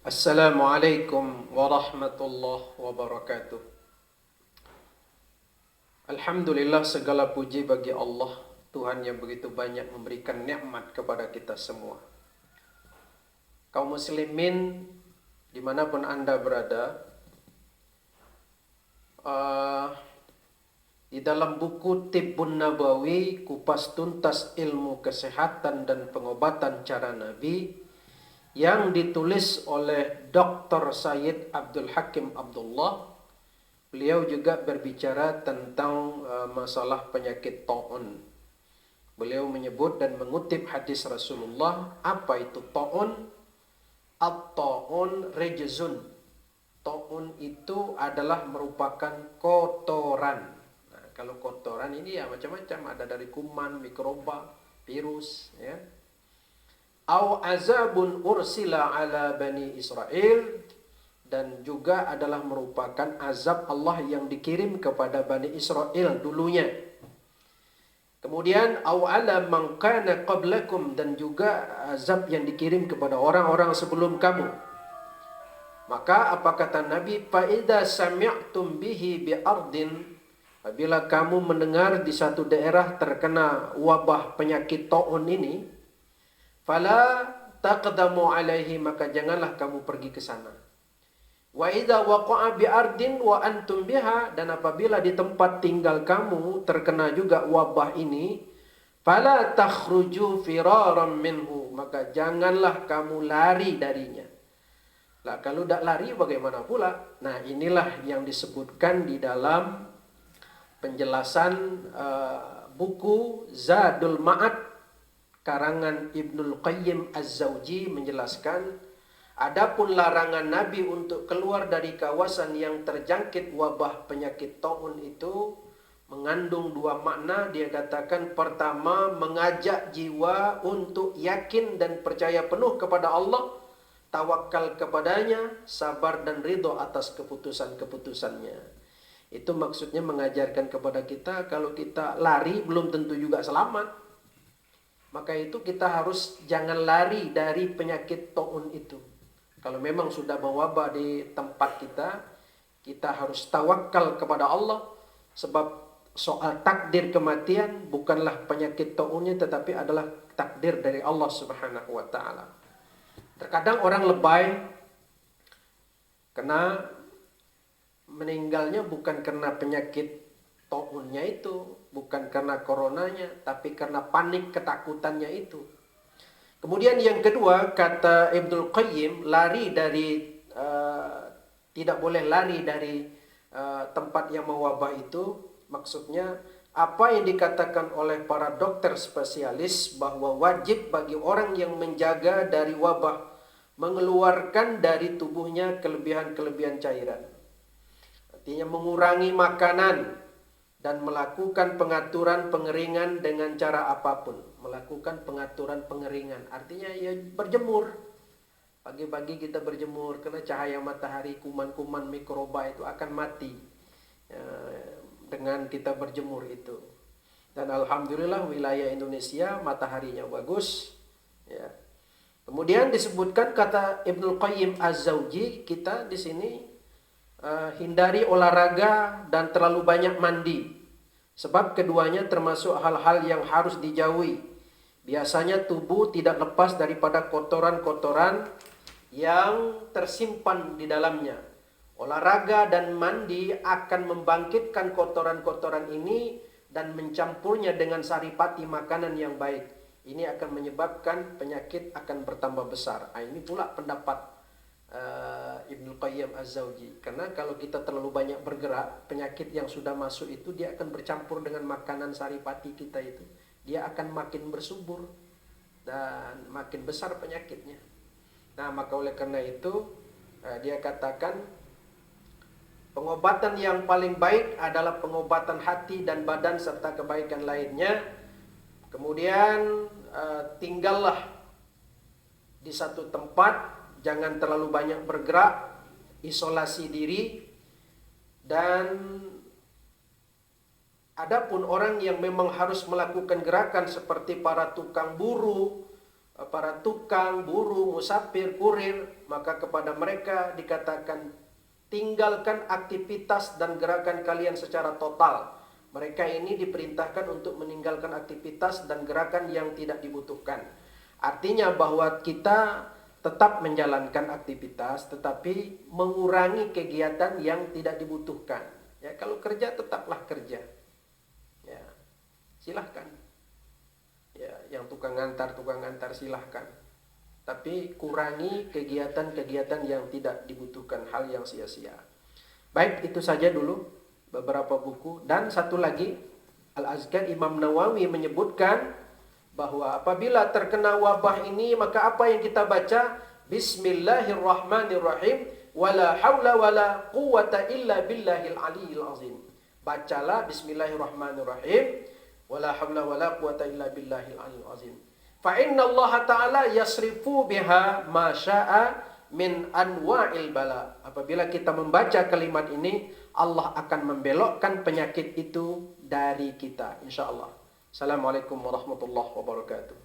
Assalamualaikum warahmatullahi wabarakatuh. Alhamdulillah, segala puji bagi Allah, Tuhan yang begitu banyak memberikan nikmat kepada kita semua. Kaum muslimin dimanapun Anda berada, di dalam buku Tibbun Nabawi, kupas tuntas ilmu kesehatan dan pengobatan cara Nabi, yang ditulis oleh Dr. Sayyid Abdul Hakim Abdullah. Beliau juga berbicara tentang masalah penyakit ta'un. Beliau menyebut dan mengutip hadis Rasulullah. Apa itu ta'un? At-ta'un rejzun. Ta'un itu adalah merupakan kotoran. Nah, kalau kotoran ini ya macam-macam, ada dari kuman, mikroba, virus, ya. Au azabun ursila ala bani Israel, dan juga adalah merupakan azab Allah yang dikirim kepada Bani Israel dulunya. Kemudian au ala man kana qablakum, dan juga azab yang dikirim kepada orang-orang sebelum kamu. Maka apa kata Nabi? Fa idza sami'tum bihi bi ardin, apabila kamu mendengar di satu daerah terkena wabah penyakit taun ini, fala taqdamu alaihi, maka janganlah kamu pergi ke sana. Wa idza waqa'a bi ardin wa antum biha, dan apabila di tempat tinggal kamu terkena juga wabah ini, fala takhruju firaran minhu, maka janganlah kamu lari darinya. Lah kalau tidak lari bagaimana pula? Nah, inilah yang disebutkan di dalam penjelasan buku Zadul Ma'ad karangan Ibnul Qayyim Az-Zawji, menjelaskan adapun larangan Nabi untuk keluar dari kawasan yang terjangkit wabah penyakit taun itu mengandung dua makna. Dia katakan, pertama, mengajak jiwa untuk yakin dan percaya penuh kepada Allah, tawakal kepadanya, sabar dan ridho atas keputusan-keputusannya. Itu maksudnya mengajarkan kepada kita kalau kita lari belum tentu juga selamat. Maka itu kita harus jangan lari dari penyakit taun itu. Kalau memang sudah mewabah di tempat kita, kita harus tawakal kepada Allah. Sebab soal takdir kematian bukanlah penyakit taunnya, tetapi adalah takdir dari Allah Subhanahu wa ta'ala. Terkadang orang lebay, kena meninggalnya bukan karena penyakit taunnya itu, bukan karena coronanya, tapi karena panik ketakutannya itu. Kemudian yang kedua, kata Ibnul Qayyim, lari dari tidak boleh lari dari tempat yang mewabah itu. Maksudnya apa yang dikatakan oleh para dokter spesialis bahwa wajib bagi orang yang menjaga dari wabah mengeluarkan dari tubuhnya kelebihan-kelebihan cairan. Artinya mengurangi makanan dan melakukan pengaturan pengeringan dengan cara apapun. Melakukan pengaturan pengeringan, artinya ya berjemur. Pagi-pagi kita berjemur, karena cahaya matahari, kuman-kuman mikroba itu akan mati dengan kita berjemur itu. Dan alhamdulillah wilayah Indonesia mataharinya bagus, ya. Kemudian disebutkan kata Ibnul Qayyim Az-Zawji, kita di sini hindari olahraga dan terlalu banyak mandi, sebab keduanya termasuk hal-hal yang harus dijauhi. Biasanya tubuh tidak lepas daripada kotoran-kotoran yang tersimpan di dalamnya. Olahraga dan mandi akan membangkitkan kotoran-kotoran ini dan mencampurnya dengan saripati makanan yang baik. Ini akan menyebabkan penyakit akan bertambah besar. Ini pula pendapat Ibnu Qayyim Az-Zawji. Karena kalau kita terlalu banyak bergerak, penyakit yang sudah masuk itu dia akan bercampur dengan makanan saripati kita itu. Dia akan makin bersubur dan makin besar penyakitnya. Nah, maka oleh karena itu dia katakan pengobatan yang paling baik adalah pengobatan hati dan badan serta kebaikan lainnya. Kemudian tinggallah di satu tempat, jangan terlalu banyak bergerak, isolasi diri. Dan adapun orang yang memang harus melakukan gerakan seperti para tukang buruh, para tukang, buruh, musafir, kurir, maka kepada mereka dikatakan tinggalkan aktivitas dan gerakan kalian secara total. Mereka ini diperintahkan untuk meninggalkan aktivitas dan gerakan yang tidak dibutuhkan. Artinya bahwa kita tetap menjalankan aktivitas tetapi mengurangi kegiatan yang tidak dibutuhkan. Ya, kalau kerja tetaplah kerja. Ya, silahkan. Ya, yang tukang antar silahkan. Tapi kurangi kegiatan-kegiatan yang tidak dibutuhkan, hal yang sia-sia. Baik, itu saja dulu beberapa buku. Dan satu lagi, Al-Azkar, Imam Nawawi menyebutkan bahwa apabila terkena wabah ini, maka apa yang kita baca? Bismillahirrahmanirrahim. Wala hawla wala quwata illa billahil aliyil azim. Bacalah Bismillahirrahmanirrahim. Wala hawla wala quwata illa billahil aliyil azim. Fa inna Allah Ta'ala yasrifu biha ma sya'a min anwa'il bala. Apabila kita membaca kalimat ini, Allah akan membelokkan penyakit itu dari kita, insyaallah. Assalamualaikum warahmatullahi wabarakatuh.